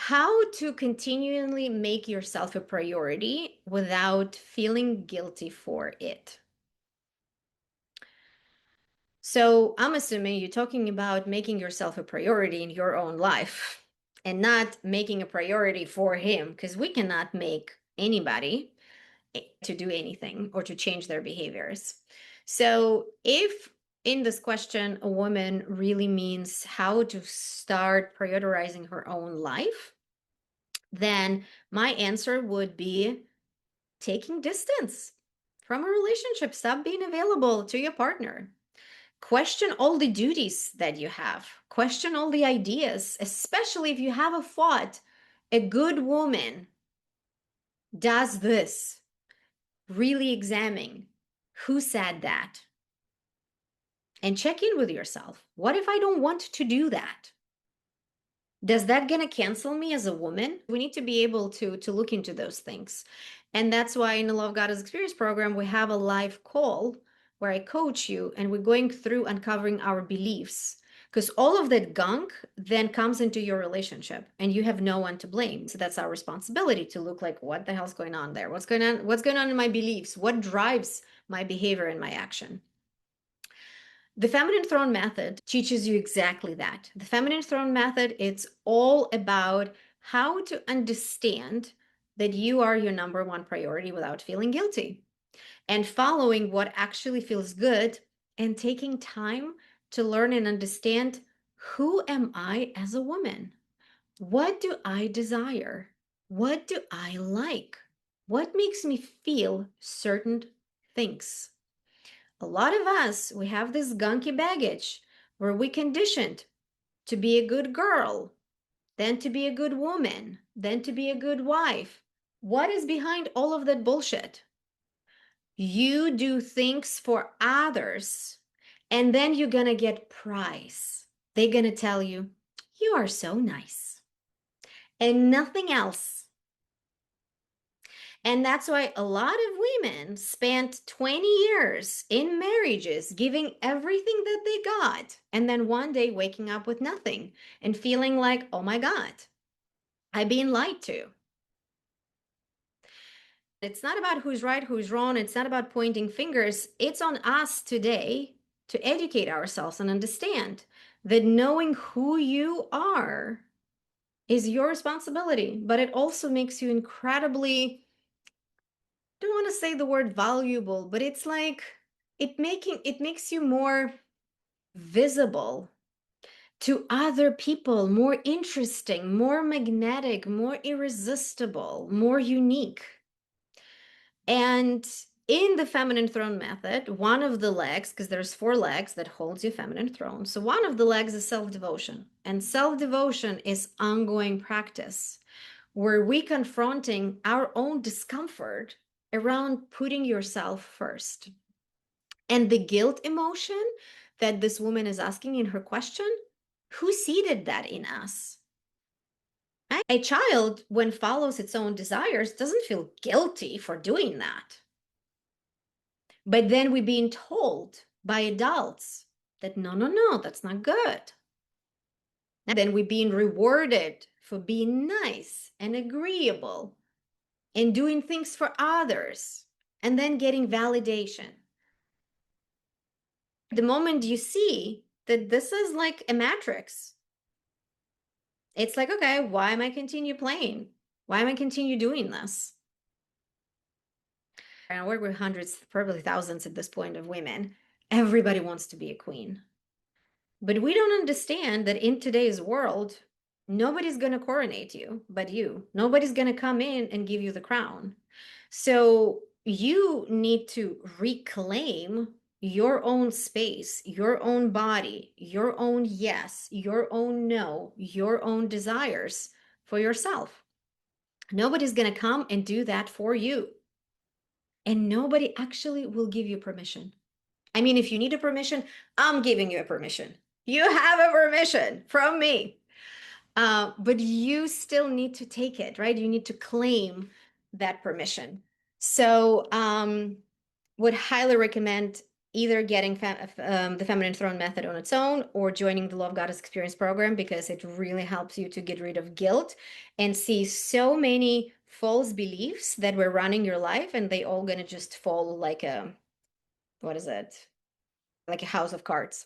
How to continually make yourself a priority without feeling guilty for it. So I'm assuming you're talking about making yourself a priority in your own life and not making a priority for him, because we cannot make anybody to do anything or to change their behaviors. So if in this question, a woman really means how to start prioritizing her own life, then my answer would be taking distance from a relationship. Stop being available to your partner. Question all the duties that you have. Question all the ideas, especially if you have a thought. A good woman does this. Really examine who said that and check in with yourself. What if I don't want to do that? Does that gonna cancel me as a woman? We need to be able to look into those things. And that's why in the Love Goddess Experience program, we have a live call where I coach you and we're going through uncovering our beliefs. Because all of that gunk then comes into your relationship and you have no one to blame. So that's our responsibility to look like, what the hell's going on there? What's going on? What's going on in my beliefs? What drives my behavior and my action? The feminine throne method teaches you exactly that. The feminine throne method, it's all about how to understand that you are your number one priority without feeling guilty and following what actually feels good and taking time to learn and understand, who am I as a woman? What do I desire? What do I like? What makes me feel certain things? A lot of us, we have this gunky baggage where we conditioned to be a good girl, then to be a good woman, then to be a good wife. What is behind all of that bullshit? You do things for others, and then you're gonna get prize. They're gonna tell you, you are so nice, and nothing else. And that's why a lot of women spent 20 years in marriages giving everything that they got, and then one day waking up with nothing and feeling like, oh my God, I've been lied to. It's not about who's right, who's wrong. It's not about pointing fingers. It's on us today to educate ourselves and understand that knowing who you are is your responsibility, but it also makes you incredibly, don't want to say the word valuable, but it's like it makes you more visible to other people, more interesting, more magnetic, more irresistible, more unique. And in the feminine throne method, one of the legs, because there's 4 legs that holds your feminine throne. So one of the legs is self-devotion. And self-devotion is ongoing practice where we confronting our own discomfort around putting yourself first. And the guilt emotion that this woman is asking in her question, who seeded that in us? A child, when follows its own desires, doesn't feel guilty for doing that. But then we're being told by adults that no, no, no, that's not good. And then we're being rewarded for being nice and agreeable and doing things for others and then getting validation. The moment you see that this is like a matrix, it's like, okay, why am I continue playing? Why am I continue doing this? And I work with hundreds, probably thousands at this point of women. Everybody wants to be a queen. But we don't understand that in today's world, nobody's going to coronate you but you. Nobody's going to come in and give you the crown. So you need to reclaim your own space, your own body, your own yes, your own no, your own desires for yourself. Nobody's going to come and do that for you. And nobody actually will give you permission. I mean, if you need a permission, I'm giving you a permission. You have a permission from me. But you still need to take it, right? You need to claim that permission. So would highly recommend either getting the Feminine Throne Method on its own or joining the Love Goddess Experience program, because it really helps you to get rid of guilt and see so many false beliefs that were running your life, and they all gonna just fall like a, what is it? Like a house of cards.